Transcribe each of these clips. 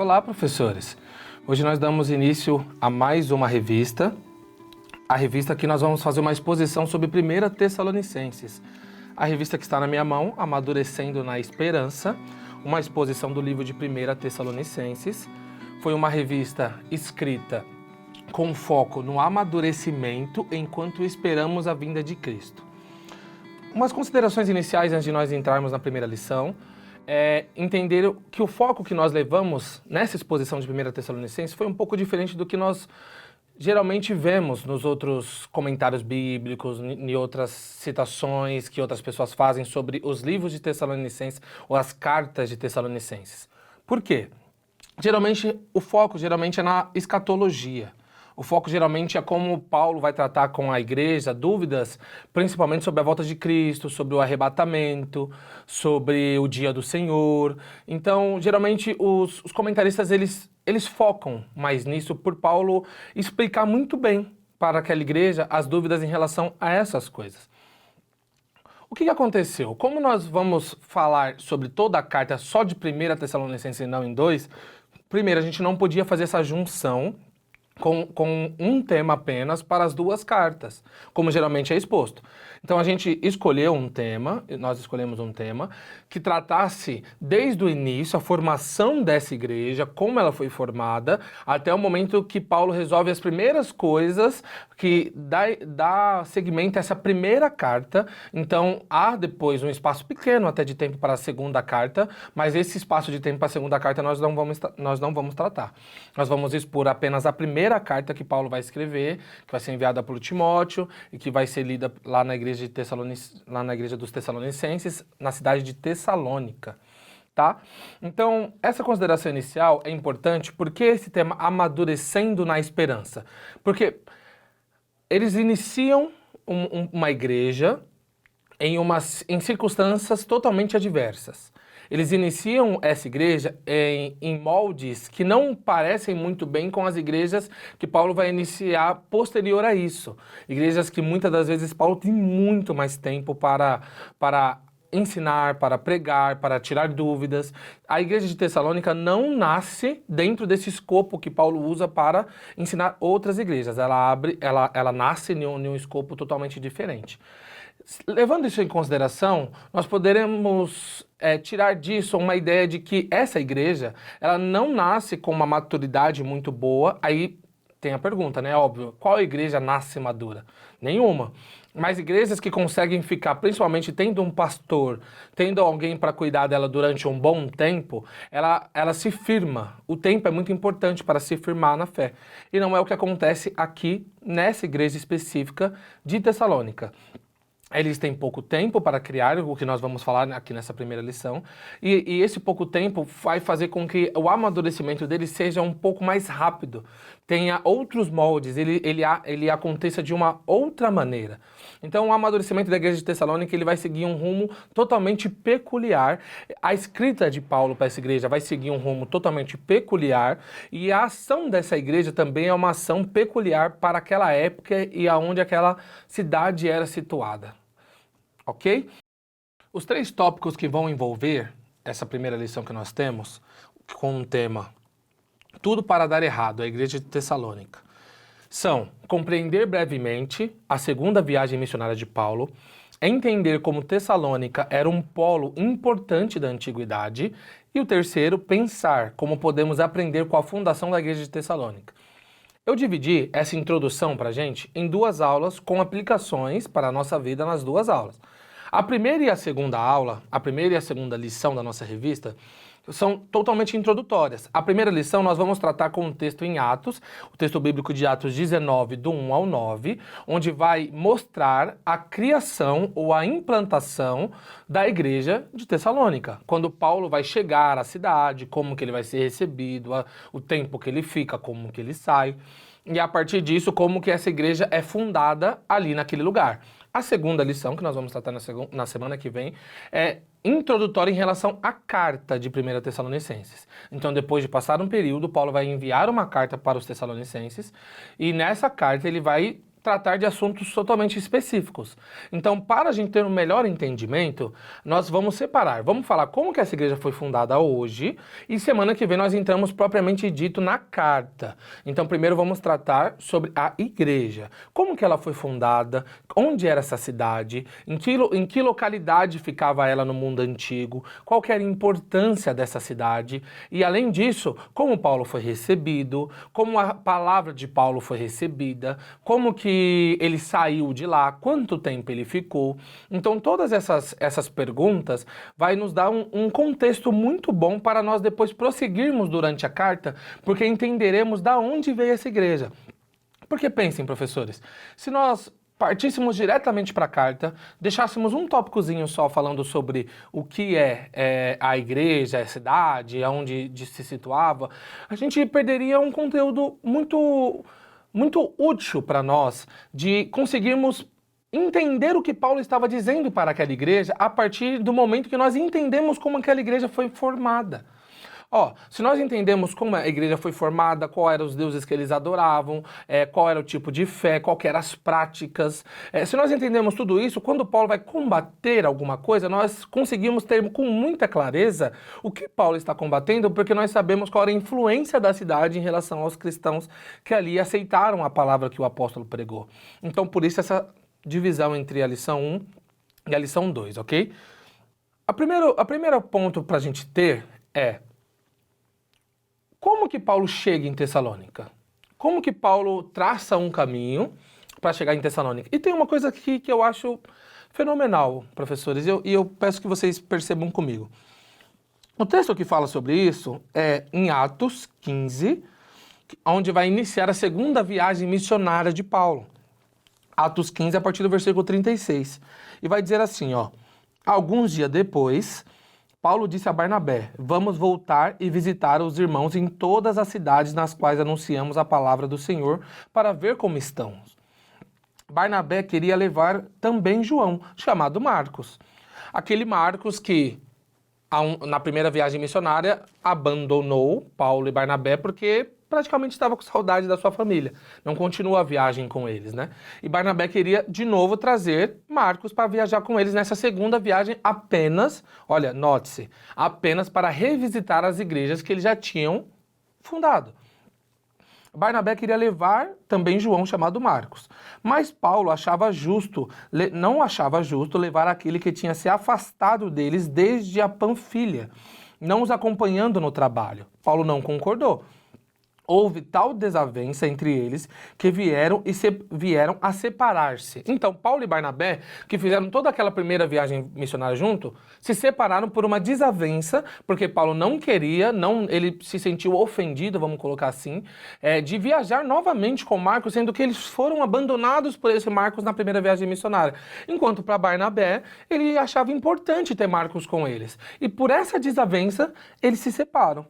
Olá, professores! Hoje nós damos início a mais uma revista. A revista que nós vamos fazer uma exposição sobre 1 Tessalonicenses. A revista que está na minha mão, Amadurecendo na Esperança, uma exposição do livro de 1 Tessalonicenses. Foi uma revista escrita com foco no amadurecimento enquanto esperamos a vinda de Cristo. Umas considerações iniciais antes de nós entrarmos na primeira lição. Entender que o foco que nós levamos nessa exposição de 1 Tessalonicenses foi um pouco diferente do que nós geralmente vemos nos outros comentários bíblicos, em outras citações que outras pessoas fazem sobre os livros de Tessalonicenses ou as cartas de Tessalonicenses. Por quê? O foco geralmente é na escatologia. O foco geralmente é como Paulo vai tratar com a igreja dúvidas, principalmente sobre a volta de Cristo, sobre o arrebatamento, sobre o dia do Senhor. Então, geralmente, os comentaristas, eles focam mais nisso por Paulo explicar muito bem para aquela igreja as dúvidas em relação a essas coisas. O que aconteceu? Como nós vamos falar sobre toda a carta só de 1 Tessalonicenses e não em 2, primeiro, a gente não podia fazer essa junção com um tema apenas para as duas cartas, como geralmente é exposto. Então a gente escolheu nós escolhemos um tema que tratasse desde o início a formação dessa igreja, como ela foi formada, até o momento que Paulo resolve as primeiras coisas que dá seguimento a essa primeira carta. Então há depois um espaço pequeno até de tempo para a segunda carta, mas esse espaço de tempo para a segunda carta nós não vamos tratar. Nós vamos expor apenas a primeira carta que Paulo vai escrever, que vai ser enviada por Timóteo e que vai ser lida lá na igreja dos Tessalonicenses, na cidade de Tessalônica, tá? Então, essa consideração inicial é importante porque esse tema amadurecendo na esperança. Porque eles iniciam uma igreja em circunstâncias totalmente adversas. Eles iniciam essa igreja em moldes que não parecem muito bem com as igrejas que Paulo vai iniciar posterior a isso. Igrejas que muitas das vezes Paulo tem muito mais tempo para ensinar, para pregar, para tirar dúvidas. A igreja de Tessalônica não nasce dentro desse escopo que Paulo usa para ensinar outras igrejas. Ela nasce em um escopo totalmente diferente. Levando isso em consideração, nós poderemos tirar disso uma ideia de que essa igreja, ela não nasce com uma maturidade muito boa. Aí tem a pergunta, né? Óbvio, qual igreja nasce madura? Nenhuma. Mas igrejas que conseguem ficar, principalmente tendo um pastor, tendo alguém para cuidar dela durante um bom tempo, ela se firma. O tempo é muito importante para se firmar na fé. E não é o que acontece aqui nessa igreja específica de Tessalônica. Eles têm pouco tempo para criar, o que nós vamos falar aqui nessa primeira lição, e esse pouco tempo vai fazer com que o amadurecimento deles seja um pouco mais rápido, tenha outros moldes, ele aconteça de uma outra maneira. Então o amadurecimento da igreja de Tessalônica ele vai seguir um rumo totalmente peculiar. A escrita de Paulo para essa igreja vai seguir um rumo totalmente peculiar, e a ação dessa igreja também é uma ação peculiar para aquela época e aonde aquela cidade era situada. Ok? Os 3 tópicos que vão envolver essa primeira lição que nós temos, com o tema Tudo para dar errado, a igreja de Tessalônica, são compreender brevemente a segunda viagem missionária de Paulo, entender como Tessalônica era um polo importante da antiguidade, e o terceiro, pensar como podemos aprender com a fundação da igreja de Tessalônica. Eu dividi essa introdução para a gente em 2 aulas com aplicações para a nossa vida nas 2 aulas. A primeira e a segunda aula, a primeira e a segunda lição da nossa revista são totalmente introdutórias. A primeira lição nós vamos tratar com um texto em Atos, o texto bíblico de Atos 19, do 1 ao 9, onde vai mostrar a criação ou a implantação da igreja de Tessalônica. Quando Paulo vai chegar à cidade, como que ele vai ser recebido, o tempo que ele fica, como que ele sai. E a partir disso, como que essa igreja é fundada ali naquele lugar. A segunda lição, que nós vamos tratar na semana que vem, é introdutória em relação à carta de 1 Tessalonicenses. Então, depois de passar um período, Paulo vai enviar uma carta para os Tessalonicenses, e nessa carta ele vai tratar de assuntos totalmente específicos. Então, para a gente ter um melhor entendimento, nós vamos separar. Vamos falar como que essa igreja foi fundada hoje e semana que vem nós entramos propriamente dito na carta. Então, primeiro vamos tratar sobre a igreja. Como que ela foi fundada, onde era essa cidade, em que localidade ficava ela no mundo antigo, qual que era a importância dessa cidade e, além disso, como Paulo foi recebido, como a palavra de Paulo foi recebida, como que ele saiu de lá, quanto tempo ele ficou. Então todas essas perguntas vai nos dar um contexto muito bom para nós depois prosseguirmos durante a carta, porque entenderemos da onde veio essa igreja. Porque pensem, professores, se nós partíssemos diretamente para a carta, deixássemos um tópicozinho só falando sobre o que é a igreja, a cidade, aonde se situava, a gente perderia um conteúdo muito útil para nós de conseguirmos entender o que Paulo estava dizendo para aquela igreja a partir do momento que nós entendemos como aquela igreja foi formada. Se nós entendemos como a igreja foi formada, qual eram os deuses que eles adoravam, qual era o tipo de fé, qual eram as práticas, se nós entendemos tudo isso, quando Paulo vai combater alguma coisa, nós conseguimos ter com muita clareza o que Paulo está combatendo, porque nós sabemos qual era a influência da cidade em relação aos cristãos que ali aceitaram a palavra que o apóstolo pregou. Então, por isso essa divisão entre a lição 1 e a lição 2, ok? A primeira ponto para a gente ter é: como que Paulo chega em Tessalônica? Como que Paulo traça um caminho para chegar em Tessalônica? E tem uma coisa aqui que eu acho fenomenal, professores, e eu peço que vocês percebam comigo. O texto que fala sobre isso é em Atos 15, onde vai iniciar a segunda viagem missionária de Paulo. Atos 15, a partir do versículo 36. E vai dizer assim, alguns dias depois, Paulo disse a Barnabé: vamos voltar e visitar os irmãos em todas as cidades nas quais anunciamos a palavra do Senhor para ver como estão. Barnabé queria levar também João, chamado Marcos. Aquele Marcos que, na primeira viagem missionária, abandonou Paulo e Barnabé porque praticamente estava com saudade da sua família. Não continuou a viagem com eles, né? E Barnabé queria de novo trazer Marcos para viajar com eles nessa segunda viagem apenas, olha, note-se, apenas para revisitar as igrejas que eles já tinham fundado. Barnabé queria levar também João, chamado Marcos. Mas Paulo não achava justo levar aquele que tinha se afastado deles desde a Panfilha, não os acompanhando no trabalho. Paulo não concordou. Houve tal desavença entre eles que vieram a separar-se. Então, Paulo e Barnabé, que fizeram toda aquela primeira viagem missionária junto, se separaram por uma desavença, porque Paulo não queria, ele se sentiu ofendido, vamos colocar assim, de viajar novamente com Marcos, sendo que eles foram abandonados por esse Marcos na primeira viagem missionária. Enquanto para Barnabé, ele achava importante ter Marcos com eles. E por essa desavença, eles se separam.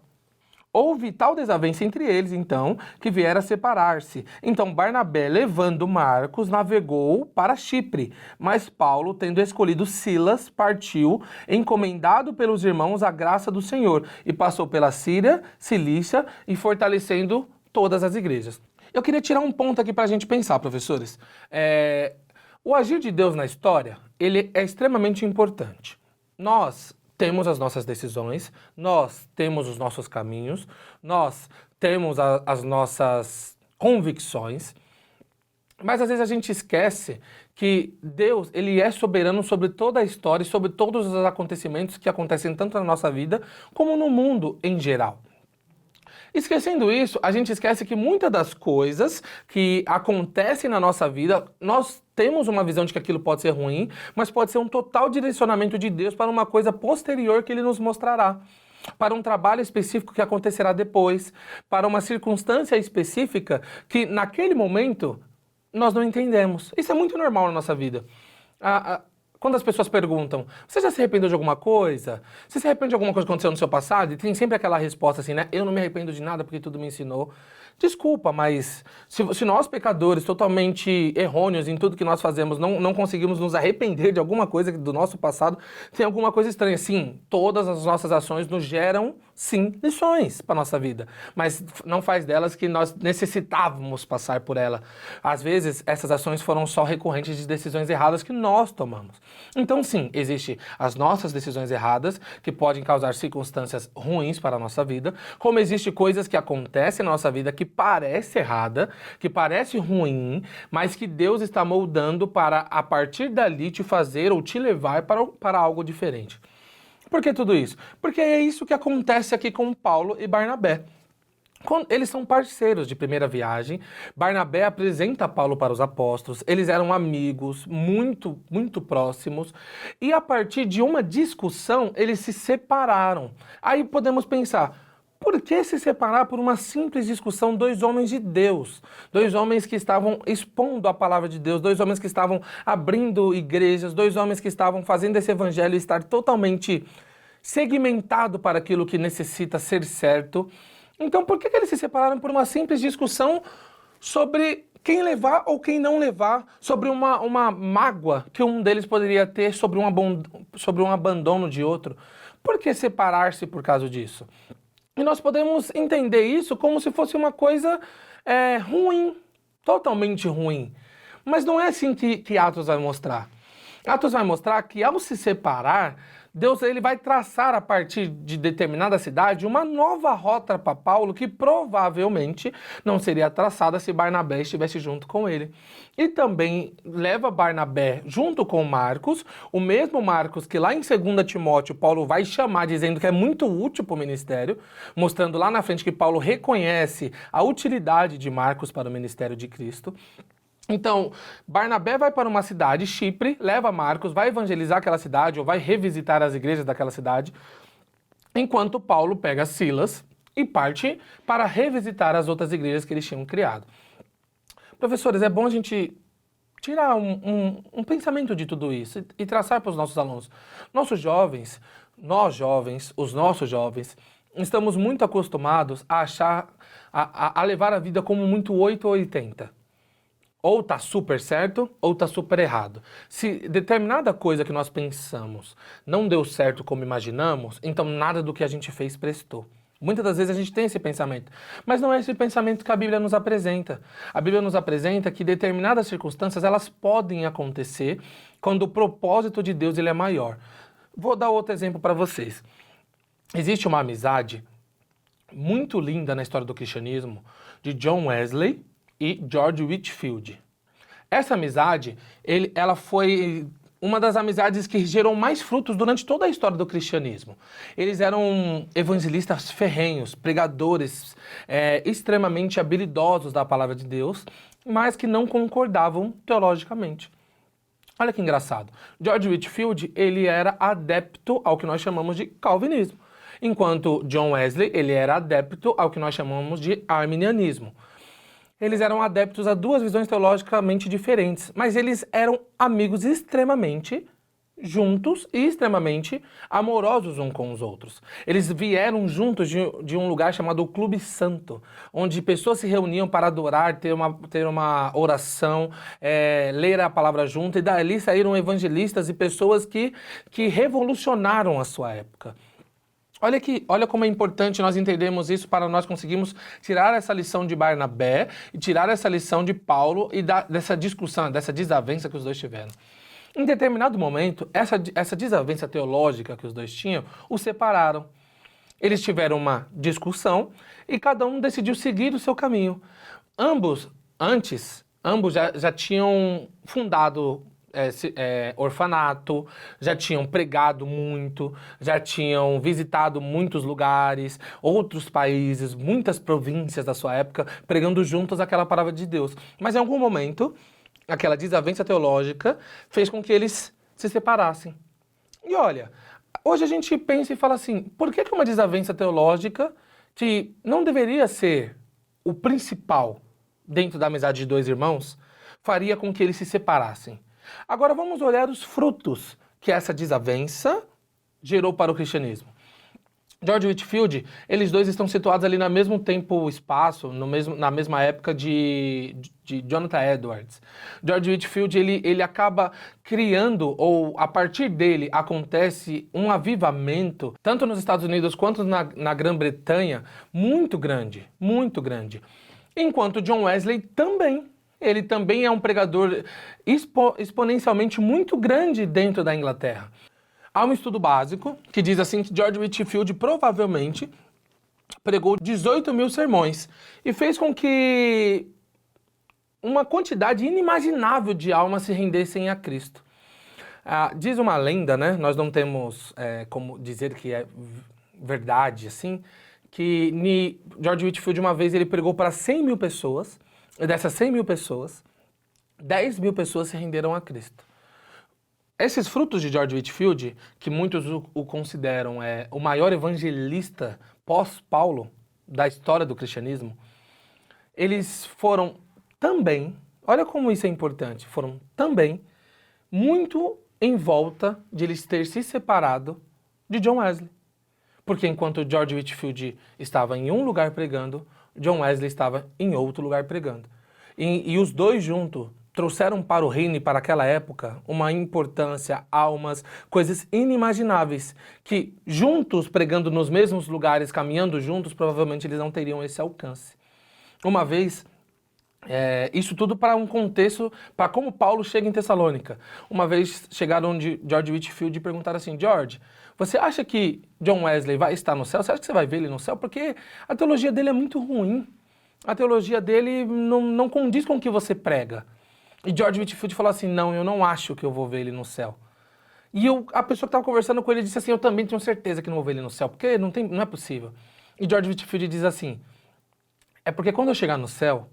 Houve tal desavença entre eles, então, que vieram a separar-se. Então, Barnabé, levando Marcos, navegou para Chipre. Mas Paulo, tendo escolhido Silas, partiu, encomendado pelos irmãos à graça do Senhor, e passou pela Síria, Cilícia, e fortalecendo todas as igrejas. Eu queria tirar um ponto aqui para a gente pensar, professores. O agir de Deus na história, ele é extremamente importante. Nós temos as nossas decisões, nós temos os nossos caminhos, nós temos as nossas convicções, mas às vezes a gente esquece que Deus, ele é soberano sobre toda a história e sobre todos os acontecimentos que acontecem tanto na nossa vida como no mundo em geral. Esquecendo isso, a gente esquece que muitas das coisas que acontecem na nossa vida, nós temos uma visão de que aquilo pode ser ruim, mas pode ser um total direcionamento de Deus para uma coisa posterior que Ele nos mostrará. Para um trabalho específico que acontecerá depois, para uma circunstância específica que naquele momento nós não entendemos. Isso é muito normal na nossa vida. Quando as pessoas perguntam, você já se arrependeu de alguma coisa? Você se arrepende de alguma coisa que aconteceu no seu passado? E tem sempre aquela resposta assim, né? Eu não me arrependo de nada porque tudo me ensinou. Desculpa, mas se nós pecadores totalmente errôneos em tudo que nós fazemos não conseguimos nos arrepender de alguma coisa do nosso passado, tem alguma coisa estranha. Sim, todas as nossas ações nos geram, sim, lições para a nossa vida, mas não faz delas que nós necessitávamos passar por ela. Às vezes, essas ações foram só recorrentes de decisões erradas que nós tomamos. Então, sim, existem as nossas decisões erradas, que podem causar circunstâncias ruins para a nossa vida, como existem coisas que acontecem na nossa vida que parece errada, que parece ruim, mas que Deus está moldando para, a partir dali, te fazer ou te levar para algo diferente. Por que tudo isso? Porque é isso que acontece aqui com Paulo e Barnabé. Eles são parceiros de primeira viagem. Barnabé apresenta Paulo para os apóstolos. Eles eram amigos, muito, muito próximos. E a partir de uma discussão, eles se separaram. Aí podemos pensar, por que se separar por uma simples discussão? Dois homens de Deus, dois homens que estavam expondo a palavra de Deus, dois homens que estavam abrindo igrejas, dois homens que estavam fazendo esse evangelho estar totalmente segmentado para aquilo que necessita ser certo. Então, por que eles se separaram por uma simples discussão sobre quem levar ou quem não levar, sobre uma mágoa que um deles poderia ter sobre um abandono de outro? Por que separar-se por causa disso? E nós podemos entender isso como se fosse uma coisa ruim, totalmente ruim. Mas não é assim que Atos vai mostrar. Atos vai mostrar que ao se separar, Deus ele vai traçar a partir de determinada cidade uma nova rota para Paulo que provavelmente não seria traçada se Barnabé estivesse junto com ele. E também leva Barnabé junto com Marcos, o mesmo Marcos que lá em 2 Timóteo Paulo vai chamar dizendo que é muito útil para o ministério, mostrando lá na frente que Paulo reconhece a utilidade de Marcos para o ministério de Cristo. Então, Barnabé vai para uma cidade, Chipre, leva Marcos, vai evangelizar aquela cidade ou vai revisitar as igrejas daquela cidade, enquanto Paulo pega Silas e parte para revisitar as outras igrejas que eles tinham criado. Professores, é bom a gente tirar um pensamento de tudo isso e traçar para os nossos alunos. Nós jovens, os nossos jovens, estamos muito acostumados a achar, a levar a vida como muito 8 ou 80. Ou tá super certo, ou tá super errado. Se determinada coisa que nós pensamos não deu certo como imaginamos, então nada do que a gente fez prestou. Muitas das vezes a gente tem esse pensamento, mas não é esse pensamento que a Bíblia nos apresenta. A Bíblia nos apresenta que determinadas circunstâncias elas podem acontecer quando o propósito de Deus ele é maior. Vou dar outro exemplo para vocês. Existe uma amizade muito linda na história do cristianismo de John Wesley e George Whitefield. Essa amizade, ela foi uma das amizades que gerou mais frutos durante toda a história do cristianismo. Eles eram evangelistas ferrenhos, pregadores extremamente habilidosos da palavra de Deus, mas que não concordavam teologicamente. Olha que engraçado. George Whitefield, ele era adepto ao que nós chamamos de calvinismo, enquanto John Wesley, ele era adepto ao que nós chamamos de arminianismo. Eles eram adeptos a duas visões teologicamente diferentes, mas eles eram amigos extremamente juntos e extremamente amorosos uns com os outros. Eles vieram juntos de um lugar chamado Clube Santo, onde pessoas se reuniam para adorar, ter uma oração, ler a palavra junto, e dali saíram evangelistas e pessoas que revolucionaram a sua época. Olha como é importante nós entendermos isso para nós conseguirmos tirar essa lição de Barnabé e tirar essa lição de Paulo e dessa discussão, dessa desavença que os dois tiveram. Em determinado momento, essa desavença teológica que os dois tinham, os separaram. Eles tiveram uma discussão e cada um decidiu seguir o seu caminho. Ambos já tinham fundado orfanato, já tinham pregado muito, já tinham visitado muitos lugares, outros países, muitas províncias da sua época, pregando juntos aquela palavra de Deus. Mas em algum momento, aquela desavença teológica fez com que eles se separassem. E olha, hoje a gente pensa e fala assim, por que uma desavença teológica, que não deveria ser o principal dentro da amizade de dois irmãos, faria com que eles se separassem? Agora vamos olhar os frutos que essa desavença gerou para o cristianismo. George Whitefield, eles dois estão situados ali no mesmo tempo e espaço, na mesma época de Jonathan Edwards. George Whitefield, ele acaba criando, ou a partir dele acontece um avivamento, tanto nos Estados Unidos quanto na Grã-Bretanha, muito grande, muito grande. Enquanto John Wesley também. Ele também é um pregador exponencialmente muito grande dentro da Inglaterra. Há um estudo básico que diz assim que George Whitefield provavelmente pregou 18 mil sermões e fez com que uma quantidade inimaginável de almas se rendessem a Cristo. Diz uma lenda, né? Nós não temos como dizer que é verdade, assim, que George Whitefield uma vez ele pregou para 100 mil pessoas, e dessas 100 mil pessoas, 10 mil pessoas se renderam a Cristo. Esses frutos de George Whitefield, que muitos o consideram o maior evangelista pós-Paulo da história do cristianismo, eles foram também, olha como isso é importante, foram também muito em volta de eles ter se separado de John Wesley. Porque enquanto George Whitefield estava em um lugar pregando, John Wesley estava em outro lugar pregando. E os dois juntos trouxeram para o reino e para aquela época uma importância, almas, coisas inimagináveis, que juntos, pregando nos mesmos lugares, caminhando juntos, provavelmente eles não teriam esse alcance. Uma vez, isso tudo para um contexto, para como Paulo chega em Tessalônica. Uma vez chegaram de George Whitefield e perguntaram assim: George, você acha que John Wesley vai estar no céu? Você acha que você vai ver ele no céu? Porque a teologia dele é muito ruim. A teologia dele não condiz com o que você prega. E George Whitefield falou assim: não, eu não acho que eu vou ver ele no céu. E a pessoa que estava conversando com ele disse assim: eu também tenho certeza que não vou ver ele no céu, porque não é possível. E George Whitefield diz assim: é porque quando eu chegar no céu,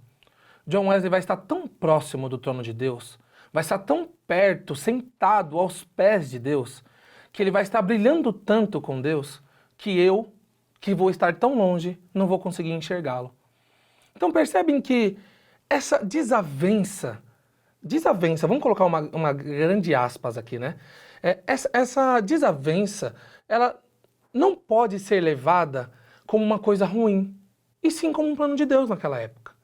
John Wesley vai estar tão próximo do trono de Deus, vai estar tão perto, sentado aos pés de Deus, que ele vai estar brilhando tanto com Deus, que eu, que vou estar tão longe, não vou conseguir enxergá-lo. Então percebem que essa desavença, vamos colocar uma grande aspas aqui, né? Essa desavença, ela não pode ser levada como uma coisa ruim, e sim como um plano de Deus naquela época.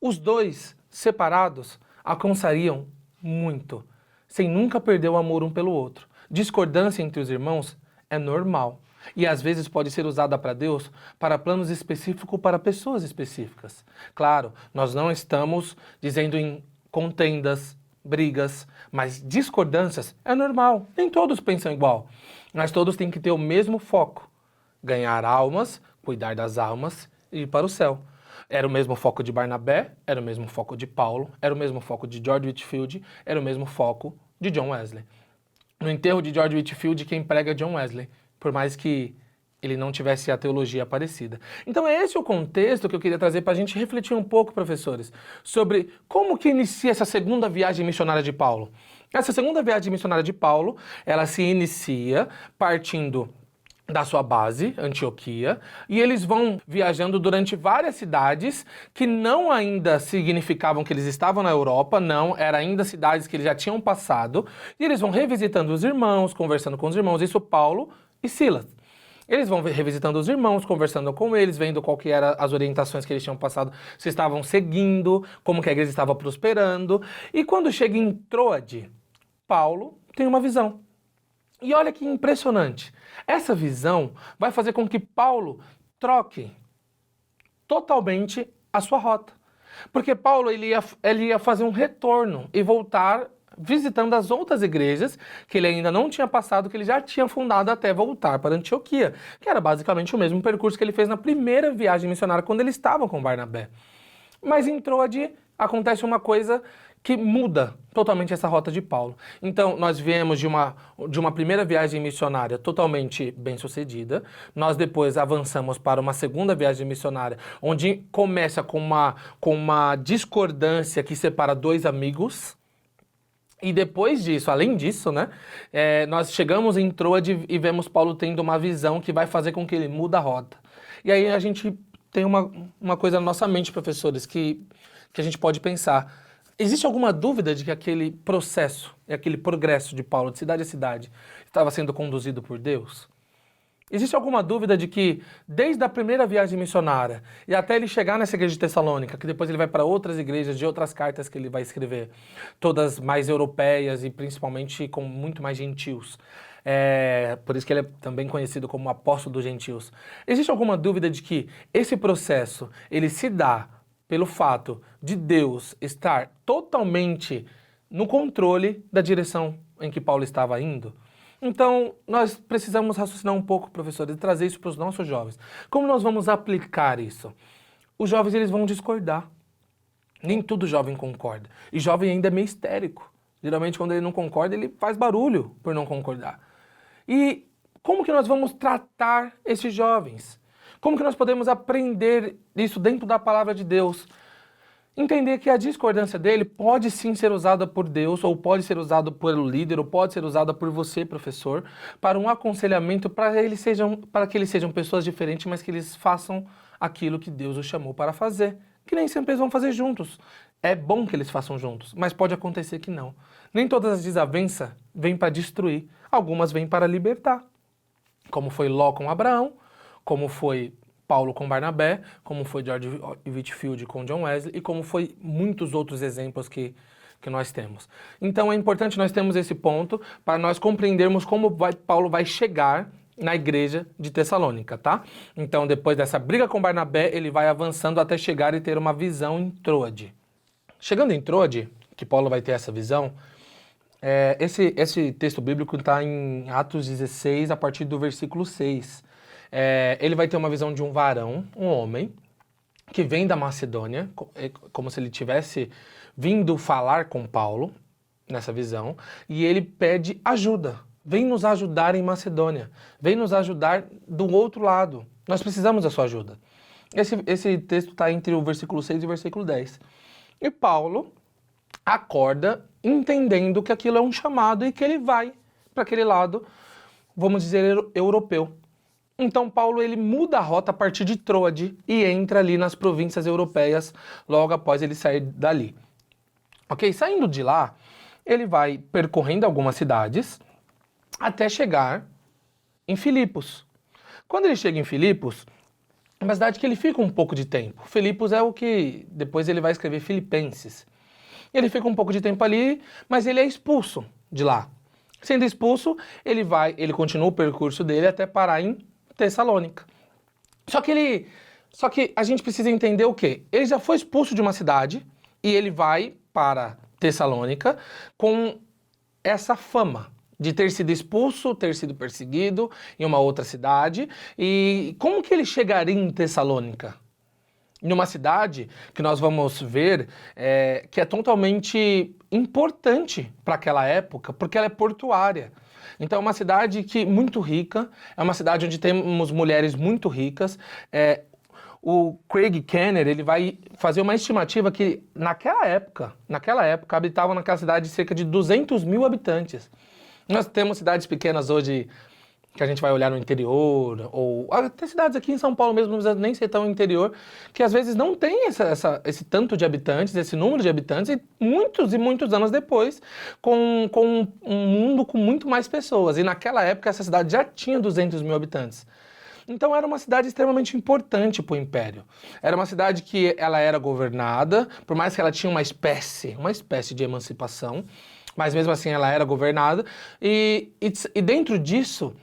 Os dois, separados, alcançariam muito, sem nunca perder o amor um pelo outro. Discordância entre os irmãos é normal. E às vezes pode ser usada para Deus para planos específicos para pessoas específicas. Claro, nós não estamos dizendo em contendas, brigas, mas discordâncias é normal. Nem todos pensam igual. Mas todos têm que ter o mesmo foco. Ganhar almas, cuidar das almas e ir para o céu. Era o mesmo foco de Barnabé, era o mesmo foco de Paulo, era o mesmo foco de George Whitefield, era o mesmo foco de John Wesley. No enterro de George Whitefield, quem prega é John Wesley, por mais que ele não tivesse a teologia parecida. Então é esse o contexto que eu queria trazer para a gente refletir um pouco, professores, sobre como que inicia essa segunda viagem missionária de Paulo. Essa segunda viagem missionária de Paulo, ela se inicia partindo da sua base, Antioquia, e eles vão viajando durante várias cidades que não ainda significavam que eles estavam na Europa, não, eram ainda cidades que eles já tinham passado, e eles vão revisitando os irmãos, conversando com os irmãos, isso Paulo e Silas. Eles vão revisitando os irmãos, conversando com eles, vendo qual que eram as orientações que eles tinham passado, se estavam seguindo, como que a igreja estava prosperando, e quando chega em Troade, Paulo tem uma visão. E olha que impressionante, essa visão vai fazer com que Paulo troque totalmente a sua rota. Porque Paulo ele ia fazer um retorno e voltar visitando as outras igrejas que ele ainda não tinha passado, que ele já tinha fundado até voltar para Antioquia, que era basicamente o mesmo percurso que ele fez na primeira viagem missionária quando ele estava com Barnabé. Mas em Troade acontece uma coisa que muda totalmente essa rota de Paulo. Então, nós viemos de uma primeira viagem missionária totalmente bem-sucedida, nós depois avançamos para uma segunda viagem missionária, onde começa com uma discordância que separa dois amigos, e depois disso, além disso, né, nós chegamos em Troade e vemos Paulo tendo uma visão que vai fazer com que ele mude a rota. E aí a gente tem uma coisa na nossa mente, professores, que a gente pode pensar. Existe alguma dúvida de que aquele processo, aquele progresso de Paulo de cidade a cidade estava sendo conduzido por Deus? Existe alguma dúvida de que, desde a primeira viagem missionária e até ele chegar nessa igreja de Tessalônica, que depois ele vai para outras igrejas de outras cartas que ele vai escrever, todas mais europeias e principalmente com muito mais gentios, por isso que ele é também conhecido como apóstolo dos gentios. Existe alguma dúvida de que esse processo, ele se dá pelo fato de Deus estar totalmente no controle da direção em que Paulo estava indo? Então, nós precisamos raciocinar um pouco, professores, e trazer isso para os nossos jovens. Como nós vamos aplicar isso? Os jovens, eles vão discordar. Nem todo jovem concorda. E jovem ainda é meio histérico. Geralmente, quando ele não concorda, ele faz barulho por não concordar. E como que nós vamos tratar esses jovens? Como que nós podemos aprender isso dentro da palavra de Deus? Entender que a discordância dele pode sim ser usada por Deus, ou pode ser usada pelo líder, ou pode ser usada por você, professor, para um aconselhamento para que eles sejam pessoas diferentes, mas que eles façam aquilo que Deus os chamou para fazer. Que nem sempre eles vão fazer juntos. É bom que eles façam juntos, mas pode acontecer que não. Nem todas as desavenças vêm para destruir, algumas vêm para libertar. Como foi Ló com Abraão, como foi Paulo com Barnabé, como foi George Whitefield com John Wesley e como foi muitos outros exemplos que nós temos. Então é importante nós termos esse ponto para nós compreendermos como Paulo vai chegar na igreja de Tessalônica, tá? Então depois dessa briga com Barnabé, ele vai avançando até chegar e ter uma visão em Troade. Chegando em Troade, que Paulo vai ter essa visão, esse texto bíblico está em Atos 16, a partir do versículo 6. Ele vai ter uma visão de um varão, um homem, que vem da Macedônia, como se ele tivesse vindo falar com Paulo, nessa visão, e ele pede ajuda. Vem nos ajudar em Macedônia, vem nos ajudar do outro lado. Nós precisamos da sua ajuda. Esse texto está entre o versículo 6 e o versículo 10. E Paulo acorda entendendo que aquilo é um chamado e que ele vai para aquele lado, vamos dizer, europeu. Então Paulo ele muda a rota a partir de Troade e entra ali nas províncias europeias logo após ele sair dali. Ok? Saindo de lá, ele vai percorrendo algumas cidades até chegar em Filipos. Quando ele chega em Filipos, é uma cidade que ele fica um pouco de tempo. Filipos é o que depois ele vai escrever Filipenses. Ele fica um pouco de tempo ali, mas ele é expulso de lá. Sendo expulso, ele continua o percurso dele até parar em Tessalônica. Só que a gente precisa entender o quê? Ele já foi expulso de uma cidade e ele vai para Tessalônica com essa fama de ter sido expulso, ter sido perseguido em uma outra cidade. E como que ele chegaria em Tessalônica? Em uma cidade que nós vamos ver que é totalmente importante para aquela época, porque ela é portuária. Então é uma cidade muito rica, é uma cidade onde temos mulheres muito ricas. O Craig Kenner, ele vai fazer uma estimativa que naquela época habitavam naquela cidade cerca de 200 mil habitantes. Nós temos cidades pequenas hoje que a gente vai olhar no interior, ou até cidades aqui em São Paulo mesmo, não precisa nem ser tão interior, que às vezes não tem esse tanto de habitantes, esse número de habitantes, e muitos anos depois, com um mundo com muito mais pessoas. E naquela época essa cidade já tinha 200 mil habitantes. Então era uma cidade extremamente importante para o Império. Era uma cidade que ela era governada, por mais que ela tinha uma espécie de emancipação, mas mesmo assim ela era governada, e dentro disso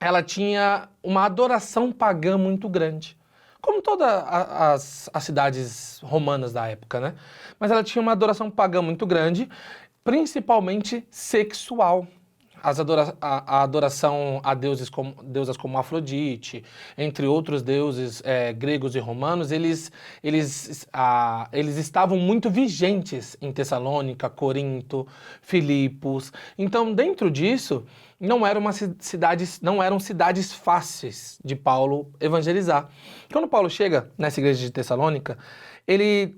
ela tinha uma adoração pagã muito grande, como todas as cidades romanas da época, né? Mas ela tinha uma adoração pagã muito grande, principalmente sexual. A adoração a deusas como Afrodite, entre outros deuses gregos e romanos, eles estavam muito vigentes em Tessalônica, Corinto, Filipos. Então, dentro disso, não eram cidades fáceis de Paulo evangelizar. Quando Paulo chega nessa igreja de Tessalônica, ele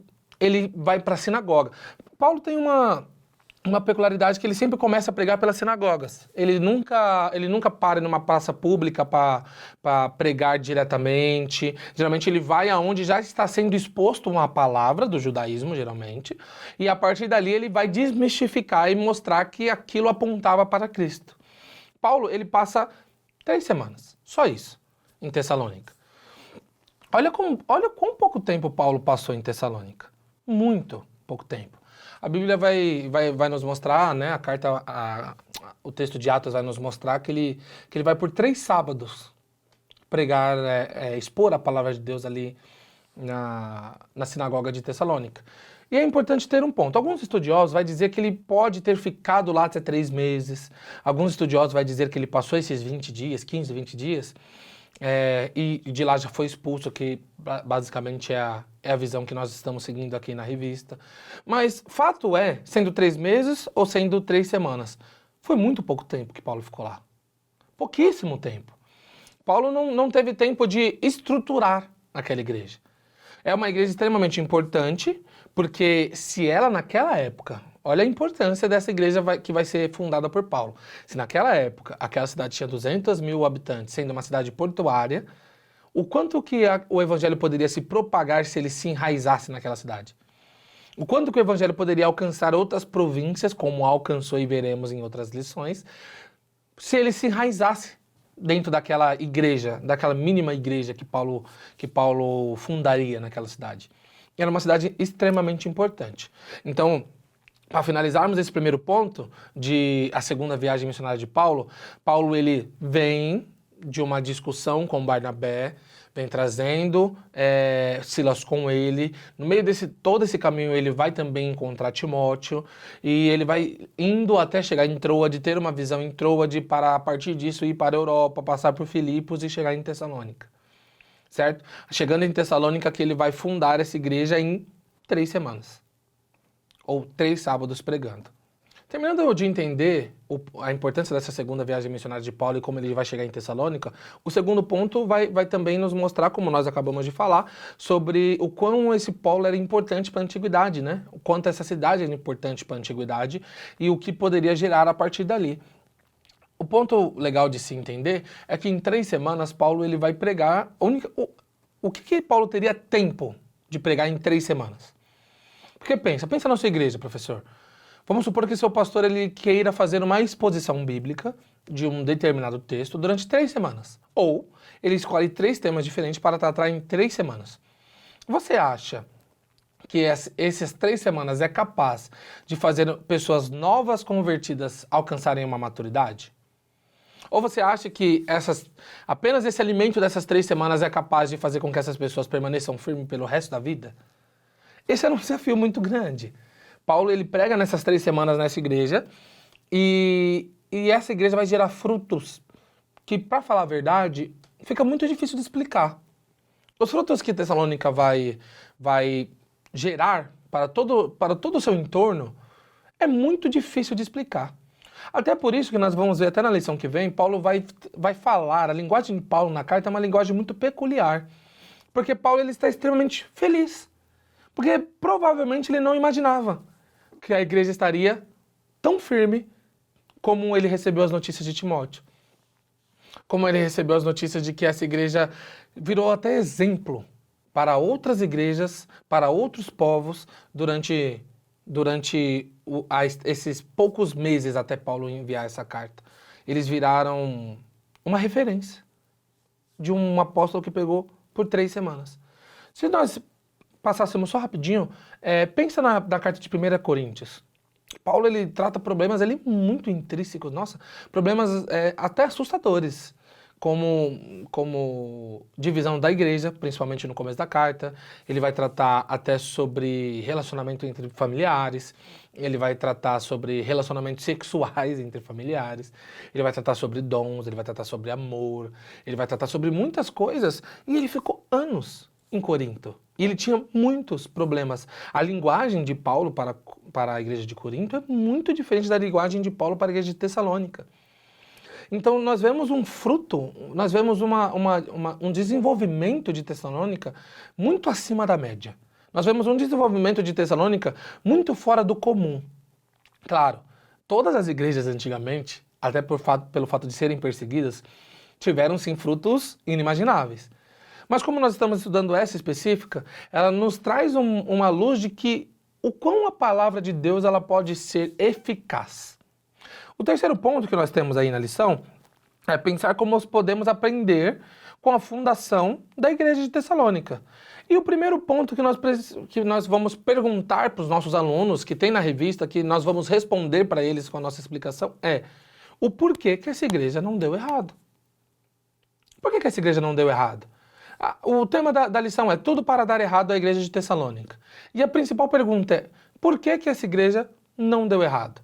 vai para a sinagoga. Paulo tem uma peculiaridade que ele sempre começa a pregar pelas sinagogas. Ele nunca para numa praça pública para pregar diretamente. Geralmente ele vai aonde já está sendo exposto uma palavra do judaísmo, geralmente, e a partir dali ele vai desmistificar e mostrar que aquilo apontava para Cristo. Paulo, ele passa 3 semanas, só isso, em Tessalônica. Olha quão pouco tempo Paulo passou em Tessalônica. Muito pouco tempo. A Bíblia vai nos mostrar, né, o texto de Atos vai nos mostrar que ele vai por 3 sábados pregar, expor a palavra de Deus ali na sinagoga de Tessalônica. E é importante ter um ponto. Alguns estudiosos vão dizer que ele pode ter ficado lá até 3 meses. Alguns estudiosos vão dizer que ele passou esses 20 dias, 15, 20 dias, e de lá já foi expulso, que basicamente é a visão que nós estamos seguindo aqui na revista. Mas fato é, sendo 3 meses ou sendo 3 semanas, foi muito pouco tempo que Paulo ficou lá. Pouquíssimo tempo. Paulo não teve tempo de estruturar aquela igreja. É uma igreja extremamente importante, porque se ela naquela época, olha a importância dessa igreja que vai ser fundada por Paulo. Se naquela época aquela cidade tinha 200 mil habitantes, sendo uma cidade portuária, o quanto que o evangelho poderia se propagar se ele se enraizasse naquela cidade? O quanto que o evangelho poderia alcançar outras províncias, como alcançou e veremos em outras lições, se ele se enraizasse dentro daquela igreja, daquela mínima igreja que Paulo fundaria naquela cidade. Era uma cidade extremamente importante. Então, para finalizarmos esse primeiro ponto, a segunda viagem missionária de Paulo, ele vem de uma discussão com Barnabé, vem trazendo Silas com ele. No meio todo esse caminho ele vai também encontrar Timóteo e ele vai indo até chegar em Troade, ter uma visão em Troade para a partir disso ir para a Europa, passar por Filipos e chegar em Tessalônica, certo? Chegando em Tessalônica que ele vai fundar essa igreja em 3 semanas, ou 3 sábados pregando. Terminando de entender a importância dessa segunda viagem missionária de Paulo e como ele vai chegar em Tessalônica, o segundo ponto vai também nos mostrar, como nós acabamos de falar, sobre o quão esse Paulo era importante para a antiguidade, né? O quanto essa cidade era importante para a antiguidade e o que poderia gerar a partir dali. O ponto legal de se entender é que em 3 semanas Paulo ele vai pregar. O que Paulo teria tempo de pregar em 3 semanas? Porque pensa na sua igreja, professor. Vamos supor que seu pastor ele queira fazer uma exposição bíblica de um determinado texto durante 3 semanas. Ou ele escolhe 3 temas diferentes para tratar em 3 semanas. Você acha que essas 3 semanas é capaz de fazer pessoas novas convertidas alcançarem uma maturidade? Ou você acha que apenas esse alimento dessas 3 semanas é capaz de fazer com que essas pessoas permaneçam firmes pelo resto da vida? Esse era um desafio muito grande. Paulo ele prega nessas 3 semanas nessa igreja e essa igreja vai gerar frutos que, para falar a verdade, fica muito difícil de explicar. Os frutos que Tessalônica vai gerar para todo o seu entorno é muito difícil de explicar. Até por isso que nós vamos ver até na lição que vem, Paulo vai falar, a linguagem de Paulo na carta é uma linguagem muito peculiar, porque Paulo ele está extremamente feliz, porque provavelmente ele não imaginava que a igreja estaria tão firme como ele recebeu as notícias de Timóteo. Como ele recebeu as notícias de que essa igreja virou até exemplo para outras igrejas, para outros povos, durante esses poucos meses até Paulo enviar essa carta. Eles viraram uma referência de um apóstolo que pregou por 3 semanas. Se nós passássemos só rapidinho, pensa na carta de 1 Coríntios. Paulo ele trata problemas ali muito intrínsecos, nossa, problemas até assustadores, como divisão da igreja, principalmente no começo da carta. Ele vai tratar até sobre relacionamento entre familiares, ele vai tratar sobre relacionamentos sexuais entre familiares, ele vai tratar sobre dons, ele vai tratar sobre amor, ele vai tratar sobre muitas coisas, e ele ficou anos em Corinto. E ele tinha muitos problemas. A linguagem de Paulo para a igreja de Corinto é muito diferente da linguagem de Paulo para a igreja de Tessalônica. Então nós vemos um fruto, nós vemos um desenvolvimento de Tessalônica muito acima da média. Nós vemos um desenvolvimento de Tessalônica muito fora do comum. Claro, todas as igrejas antigamente, até pelo fato de serem perseguidas, tiveram sim frutos inimagináveis. Mas como nós estamos estudando essa específica, ela nos traz uma luz de que o quão a palavra de Deus ela pode ser eficaz. O terceiro ponto que nós temos aí na lição É pensar como nós podemos aprender com a fundação da igreja de Tessalônica. E o primeiro ponto que nós vamos perguntar para os nossos alunos, que tem na revista, que nós vamos responder para eles com a nossa explicação, é o porquê que essa igreja não deu errado. Por que essa igreja não deu errado? O tema da lição é tudo para dar errado à igreja de Tessalônica. E a principal pergunta é, por que essa igreja não deu errado?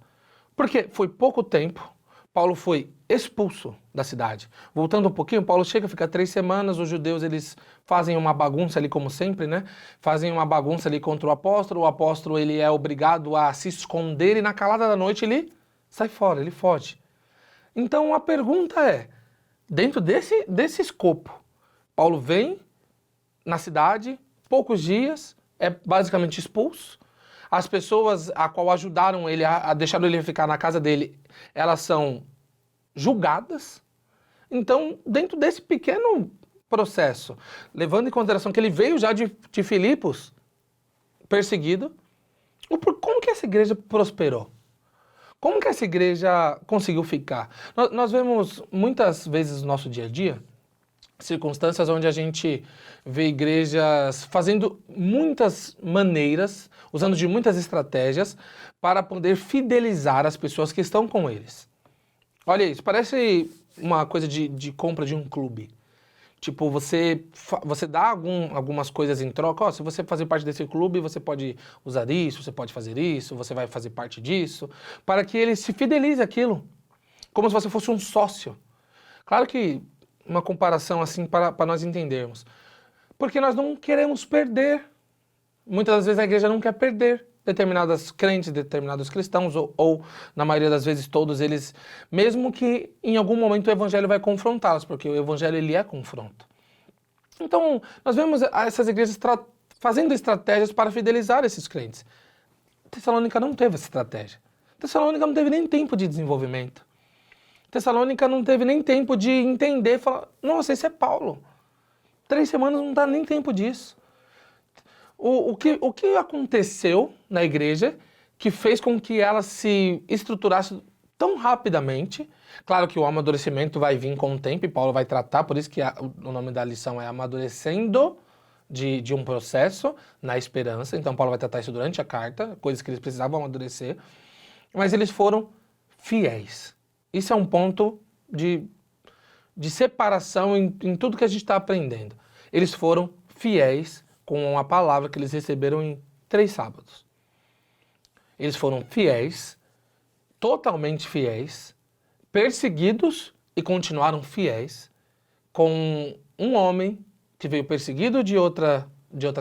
Porque foi pouco tempo, Paulo foi expulso da cidade. Voltando um pouquinho, Paulo chega, fica 3 semanas, os judeus eles fazem uma bagunça ali como sempre, né? Fazem uma bagunça ali contra o apóstolo ele é obrigado a se esconder e na calada da noite ele sai fora, ele foge. Então a pergunta é, dentro desse escopo, Paulo vem na cidade, poucos dias, é basicamente expulso. As pessoas a qual ajudaram ele, a deixaram ele ficar na casa dele, elas são julgadas. Então, dentro desse pequeno processo, levando em consideração que ele veio já de Filipos, perseguido, como que essa igreja prosperou? Como que essa igreja conseguiu ficar? Nós vemos muitas vezes no nosso dia a dia, circunstâncias onde a gente vê igrejas fazendo muitas maneiras, usando de muitas estratégias para poder fidelizar as pessoas que estão com eles. Olha isso, parece uma coisa de compra de um clube. Tipo, você dá algumas coisas em troca. Se você fazer parte desse clube, você pode usar isso, você pode fazer isso, você vai fazer parte disso, para que ele se fidelize àquilo, como se você fosse um sócio. Claro que uma comparação assim para nós entendermos. Porque nós não queremos perder. Muitas das vezes a igreja não quer perder determinadas crentes, determinados cristãos, ou na maioria das vezes todos eles, mesmo que em algum momento o evangelho vai confrontá-los, porque o evangelho ele é confronto. Então, nós vemos essas igrejas fazendo estratégias para fidelizar esses crentes. Tessalônica não teve essa estratégia. Tessalônica não teve nem tempo de desenvolvimento. Tessalônica não teve nem tempo de entender, falar, nossa, esse é Paulo. 3 semanas não dá nem tempo disso. O que aconteceu na igreja que fez com que ela se estruturasse tão rapidamente? Claro que o amadurecimento vai vir com o tempo e Paulo vai tratar, por isso que o nome da lição é amadurecendo de um processo na esperança. Então Paulo vai tratar isso durante a carta, coisas que eles precisavam amadurecer. Mas eles foram fiéis. Isso é um ponto de separação em tudo que a gente está aprendendo. Eles foram fiéis com a palavra que eles receberam em 3 sábados. Eles foram fiéis, totalmente fiéis, perseguidos e continuaram fiéis com um homem que veio perseguido de outra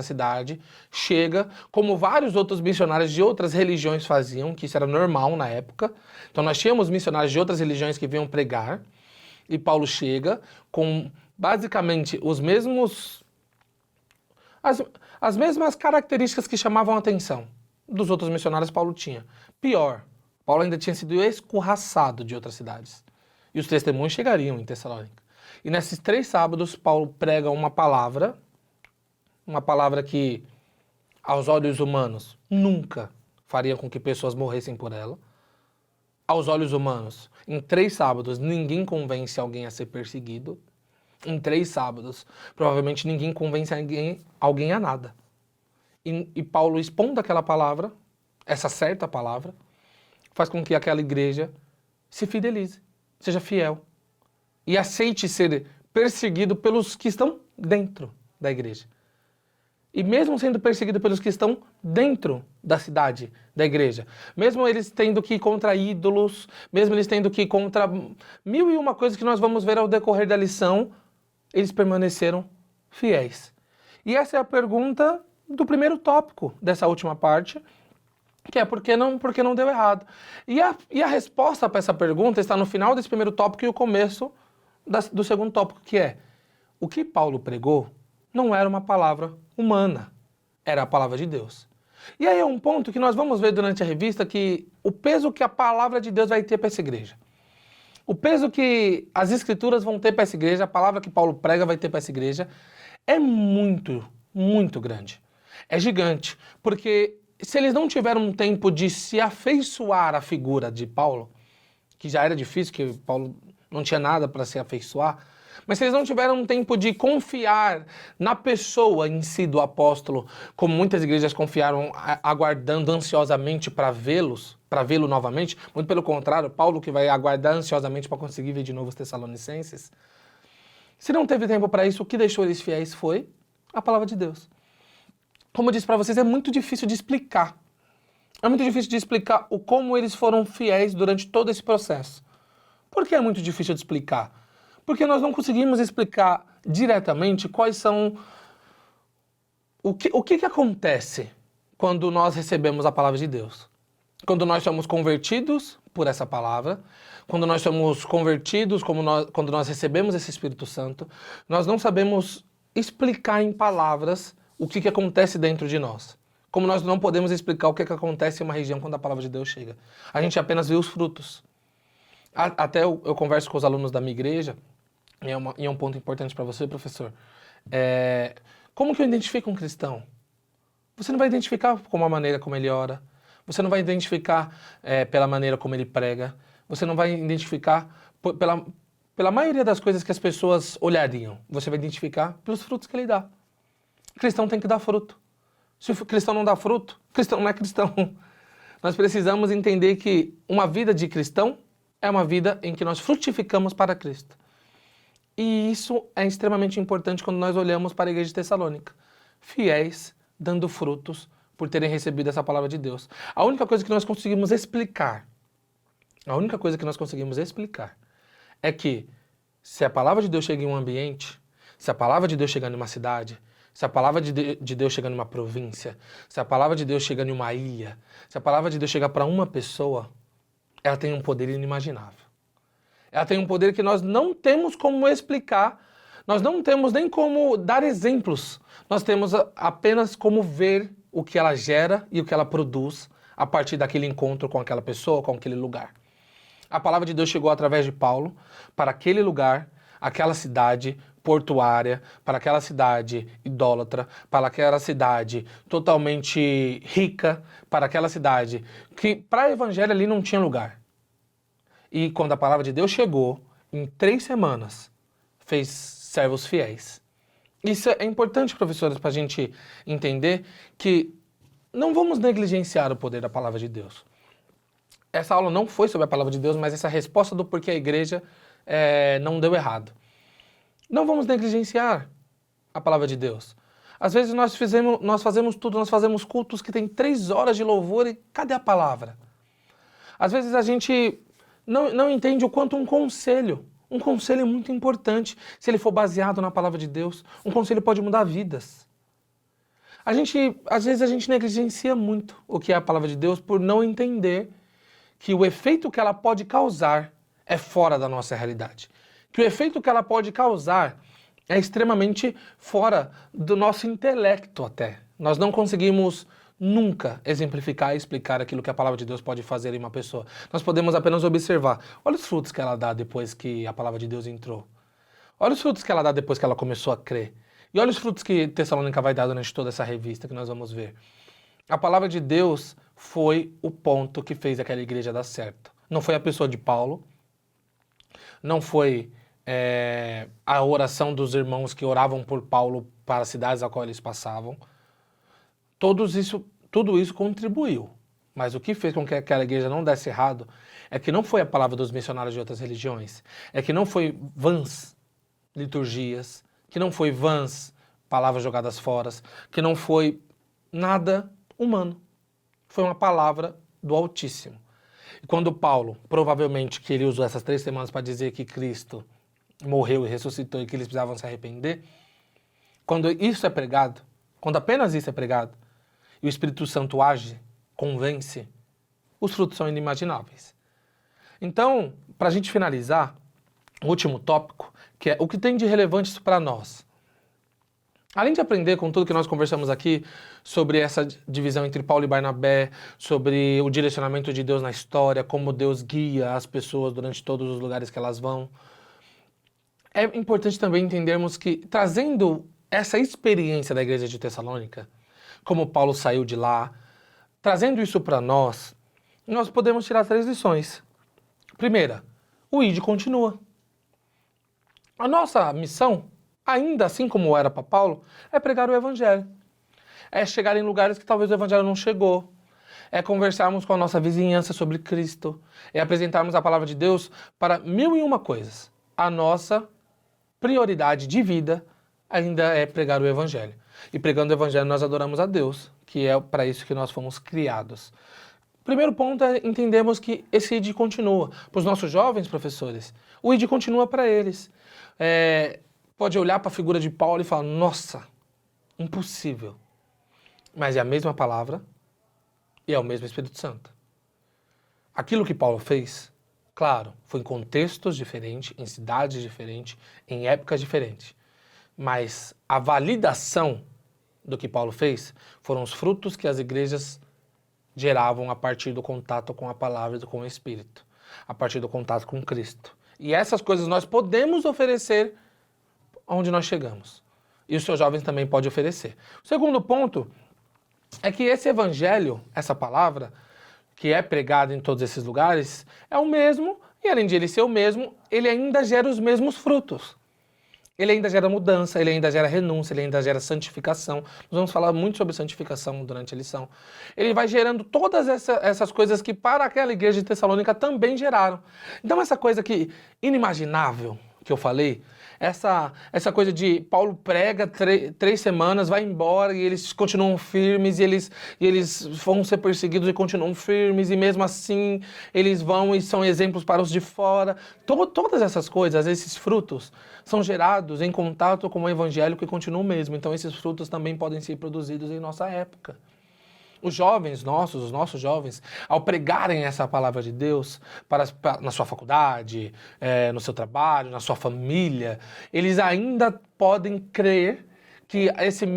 cidade, chega, como vários outros missionários de outras religiões faziam, que isso era normal na época. Então nós tínhamos missionários de outras religiões que vinham pregar, e Paulo chega com basicamente as mesmas características que chamavam a atenção dos outros missionários Paulo tinha. Pior, Paulo ainda tinha sido escorraçado de outras cidades. E os testemunhos chegariam em Tessalônica. E nesses 3 sábados, Paulo prega uma palavra que, aos olhos humanos, nunca faria com que pessoas morressem por ela. Aos olhos humanos, em 3 sábados, ninguém convence alguém a ser perseguido. Em 3 sábados, provavelmente ninguém convence alguém a nada. E Paulo expondo aquela palavra, essa certa palavra, faz com que aquela igreja se fidelize, seja fiel. E aceite ser perseguido pelos que estão dentro da igreja. E mesmo sendo perseguido pelos que estão dentro da cidade, da igreja, mesmo eles tendo que ir contra ídolos, mesmo eles tendo que ir contra 1001 coisas que nós vamos ver ao decorrer da lição, eles permaneceram fiéis. E essa é a pergunta do primeiro tópico dessa última parte, que é por que não deu errado. E a resposta para essa pergunta está no final desse primeiro tópico e o começo do segundo tópico, que é o que Paulo pregou não era uma palavra humana, era a palavra de Deus. E aí é um ponto que nós vamos ver durante a revista, que o peso que a palavra de Deus vai ter para essa igreja. O peso que as escrituras vão ter para essa igreja, a palavra que Paulo prega vai ter para essa igreja, é muito, muito grande. É gigante, porque se eles não tiveram um tempo de se afeiçoar à figura de Paulo, que já era difícil, que Paulo não tinha nada para se afeiçoar, mas se eles não tiveram um tempo de confiar na pessoa em si do apóstolo, como muitas igrejas confiaram, aguardando ansiosamente para vê-lo novamente, muito pelo contrário, Paulo que vai aguardar ansiosamente para conseguir ver de novo os Tessalonicenses. Se não teve tempo para isso, o que deixou eles fiéis foi a palavra de Deus. Como eu disse para vocês, é muito difícil de explicar. É muito difícil de explicar o como eles foram fiéis durante todo esse processo. Por que é muito difícil de explicar? Porque nós não conseguimos explicar diretamente quais são... O que acontece quando nós recebemos a palavra de Deus? Quando nós somos convertidos por essa palavra, quando nós somos convertidos, quando nós recebemos esse Espírito Santo, nós não sabemos explicar em palavras o que acontece dentro de nós. Como nós não podemos explicar o que acontece em uma região quando a palavra de Deus chega. A gente apenas vê os frutos. Até eu converso com os alunos da minha igreja, e é um ponto importante para você, professor. Como que eu identifico um cristão? Você não vai identificar com a maneira como ele ora. Você não vai identificar pela maneira como ele prega. Você não vai identificar pela maioria das coisas que as pessoas olhariam. Você vai identificar pelos frutos que ele dá. O cristão tem que dar fruto. Se o cristão não dá fruto, cristão não é cristão. Nós precisamos entender que uma vida de cristão é uma vida em que nós frutificamos para Cristo. E isso é extremamente importante quando nós olhamos para a igreja de Tessalônica. Fiéis, dando frutos por terem recebido essa palavra de Deus. A única coisa que nós conseguimos explicar, é que se a palavra de Deus chega em um ambiente, se a palavra de Deus chega em uma cidade, se a palavra de Deus chega em uma província, se a palavra de Deus chega em uma ilha, se a palavra de Deus chega para uma pessoa, ela tem um poder inimaginável. Ela tem um poder que nós não temos como explicar, nós não temos nem como dar exemplos, nós temos apenas como ver o que ela gera e o que ela produz a partir daquele encontro com aquela pessoa, com aquele lugar. A palavra de Deus chegou através de Paulo para aquele lugar, aquela cidade portuária, para aquela cidade idólatra, para aquela cidade totalmente rica, para aquela cidade que para o evangelho ali não tinha lugar. E quando a palavra de Deus chegou, em 3 semanas, fez servos fiéis. Isso é importante, professores, para a gente entender que não vamos negligenciar o poder da palavra de Deus. Essa aula não foi sobre a palavra de Deus, mas essa resposta do porquê a igreja não deu errado. Não vamos negligenciar a palavra de Deus. Às vezes nós fazemos tudo, nós fazemos cultos que tem 3 horas de louvor e cadê a palavra? Às vezes a gente não entende o quanto um conselho é muito importante, se ele for baseado na palavra de Deus. Um conselho pode mudar vidas. Às vezes a gente negligencia muito o que é a palavra de Deus por não entender que o efeito que ela pode causar é fora da nossa realidade. Que o efeito que ela pode causar é extremamente fora do nosso intelecto até. Nós não conseguimos nunca exemplificar e explicar aquilo que a palavra de Deus pode fazer em uma pessoa. Nós podemos apenas observar. Olha os frutos que ela dá depois que a palavra de Deus entrou. Olha os frutos que ela dá depois que ela começou a crer. E olha os frutos que Tessalônica vai dar durante toda essa revista que nós vamos ver. A palavra de Deus foi o ponto que fez aquela igreja dar certo. Não foi a pessoa de Paulo, não foi a oração dos irmãos que oravam por Paulo para as cidades a qual eles passavam. Tudo isso contribuiu. Mas o que fez com que aquela igreja não desse errado é que não foi a palavra dos missionários de outras religiões, é que não foi vãs liturgias, que não foi vãs palavras jogadas fora, que não foi nada humano. Foi uma palavra do Altíssimo. E quando Paulo, provavelmente que ele usou essas 3 semanas para dizer que Cristo morreu e ressuscitou e que eles precisavam se arrepender, quando isso é pregado, quando apenas isso é pregado, e o Espírito Santo age, convence, os frutos são inimagináveis. Então, para a gente finalizar, o último tópico, que é o que tem de relevante isso para nós. Além de aprender com tudo que nós conversamos aqui sobre essa divisão entre Paulo e Barnabé, sobre o direcionamento de Deus na história, como Deus guia as pessoas durante todos os lugares que elas vão, é importante também entendermos que, trazendo essa experiência da igreja de Tessalônica, como Paulo saiu de lá, trazendo isso para nós podemos tirar 3 lições. Primeira, o ID continua. A nossa missão, ainda assim como era para Paulo, é pregar o evangelho. É chegar em lugares que talvez o evangelho não chegou. É conversarmos com a nossa vizinhança sobre Cristo. É apresentarmos a palavra de Deus para 1001 coisas. A nossa prioridade de vida ainda é pregar o evangelho. E pregando o evangelho nós adoramos a Deus, que é para isso que nós fomos criados. Primeiro ponto é entendermos que esse ID continua. Para os nossos jovens professores, o ID continua para eles. Pode olhar para a figura de Paulo e falar, nossa, impossível. Mas é a mesma palavra e é o mesmo Espírito Santo. Aquilo que Paulo fez, claro, foi em contextos diferentes, em cidades diferentes, em épocas diferentes. Mas a validação do que Paulo fez foram os frutos que as igrejas geravam a partir do contato com a palavra e com o Espírito, a partir do contato com Cristo. E essas coisas nós podemos oferecer onde nós chegamos. E os seus jovens também podem oferecer. O segundo ponto é que esse evangelho, essa palavra, que é pregada em todos esses lugares, é o mesmo, e além de ele ser o mesmo, ele ainda gera os mesmos frutos. Ele ainda gera mudança, ele ainda gera renúncia, ele ainda gera santificação. Nós vamos falar muito sobre santificação durante a lição. Ele vai gerando todas essas coisas que para aquela igreja de Tessalônica também geraram. Então essa coisa que inimaginável que eu falei, essa coisa de Paulo prega 3 semanas, vai embora e eles continuam firmes e eles vão ser perseguidos e continuam firmes e mesmo assim eles vão e são exemplos para os de fora. Todas essas coisas, esses frutos, são gerados em contato com o evangelho que continua o mesmo. Então esses frutos também podem ser produzidos em nossa época. Os jovens nossos, os nossos jovens, ao pregarem essa palavra de Deus na sua faculdade, no seu trabalho, na sua família, eles ainda podem crer que esses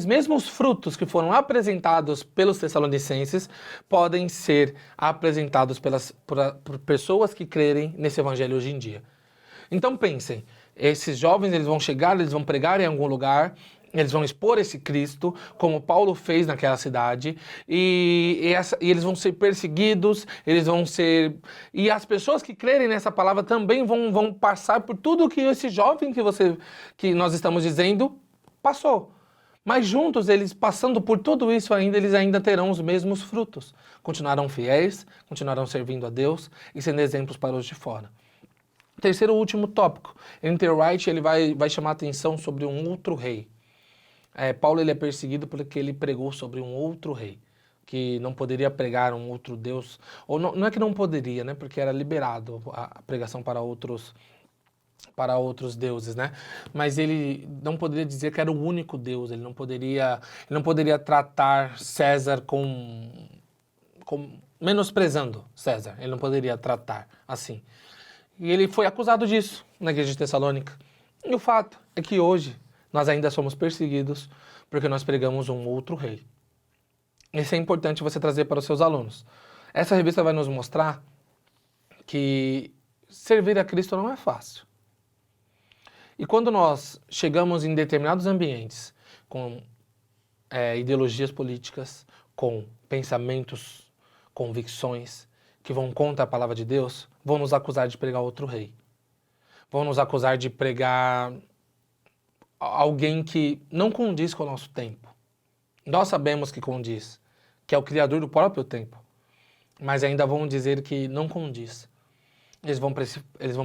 mesmos frutos que foram apresentados pelos tessalonicenses podem ser apresentados por pessoas que crerem nesse evangelho hoje em dia. Então pensem, esses jovens eles vão chegar, eles vão pregar em algum lugar, eles vão expor esse Cristo, como Paulo fez naquela cidade, e eles vão ser perseguidos, e as pessoas que crerem nessa palavra também vão passar por tudo que esse jovem que nós estamos dizendo passou. Mas juntos, eles passando por tudo isso ainda, eles ainda terão os mesmos frutos. Continuarão fiéis, continuarão servindo a Deus e sendo exemplos para os de fora. Terceiro e último tópico, Enter Wright ele vai chamar a atenção sobre um outro rei. Paulo ele é perseguido porque ele pregou sobre um outro rei, que não poderia pregar um outro Deus, ou não é que não poderia, né, porque era liberado a pregação para outros deuses, né, mas ele não poderia dizer que era o único Deus, ele não poderia tratar César com menosprezando César, ele não poderia tratar assim. E ele foi acusado disso na igreja de Tessalônica. E o fato é que hoje nós ainda somos perseguidos porque nós pregamos um outro rei. Isso é importante você trazer para os seus alunos. Essa revista vai nos mostrar que servir a Cristo não é fácil. E quando nós chegamos em determinados ambientes com ideologias políticas, com pensamentos, convicções que vão contra a palavra de Deus, vão nos acusar de pregar outro rei. Vão nos acusar de pregar alguém que não condiz com o nosso tempo. Nós sabemos que condiz, que é o Criador do próprio tempo, mas ainda vão dizer que não condiz. Eles vão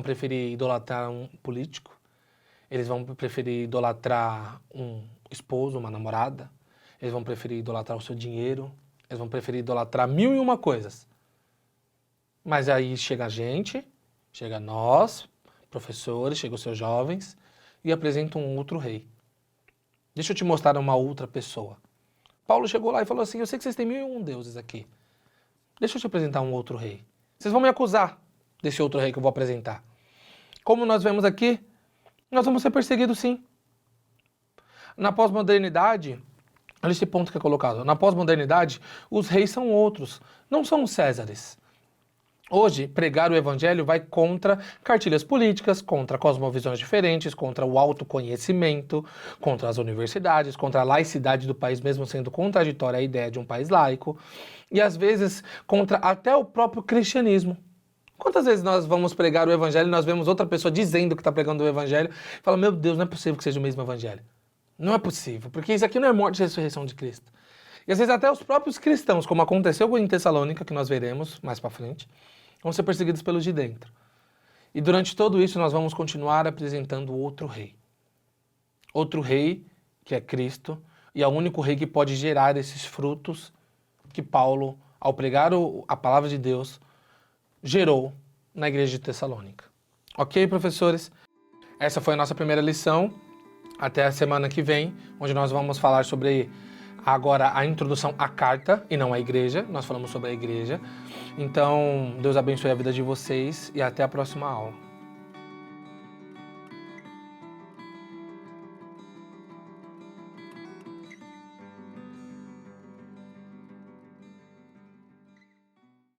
preferir idolatrar um político, eles vão preferir idolatrar um esposo, uma namorada, eles vão preferir idolatrar o seu dinheiro, eles vão preferir idolatrar 1001 coisas. Mas aí chega a gente, chega nós, professores, chega os seus jovens, e apresenta um outro rei. Deixa eu te mostrar uma outra pessoa. Paulo chegou lá e falou assim, eu sei que vocês têm 1001 deuses aqui. Deixa eu te apresentar um outro rei. Vocês vão me acusar desse outro rei que eu vou apresentar. Como nós vemos aqui, nós vamos ser perseguidos sim. Na pós-modernidade, olha esse ponto que é colocado, na pós-modernidade, os reis são outros, não são os Césares. Hoje, pregar o evangelho vai contra cartilhas políticas, contra cosmovisões diferentes, contra o autoconhecimento, contra as universidades, contra a laicidade do país, mesmo sendo contraditória a ideia de um país laico, e às vezes contra até o próprio cristianismo. Quantas vezes nós vamos pregar o evangelho e nós vemos outra pessoa dizendo que está pregando o evangelho e fala, meu Deus, não é possível que seja o mesmo evangelho. Não é possível, porque isso aqui não é morte e ressurreição de Cristo. E às vezes até os próprios cristãos, como aconteceu em Tessalônica, que nós veremos mais para frente, vão ser perseguidos pelos de dentro. E durante tudo isso nós vamos continuar apresentando outro rei. Outro rei, que é Cristo, e é o único rei que pode gerar esses frutos que Paulo, ao pregar a palavra de Deus, gerou na igreja de Tessalônica. Ok, professores? Essa foi a nossa primeira lição. Até a semana que vem, onde nós vamos falar sobre agora a introdução à carta e não à igreja. Nós falamos sobre a igreja. Então, Deus abençoe a vida de vocês e até a próxima aula.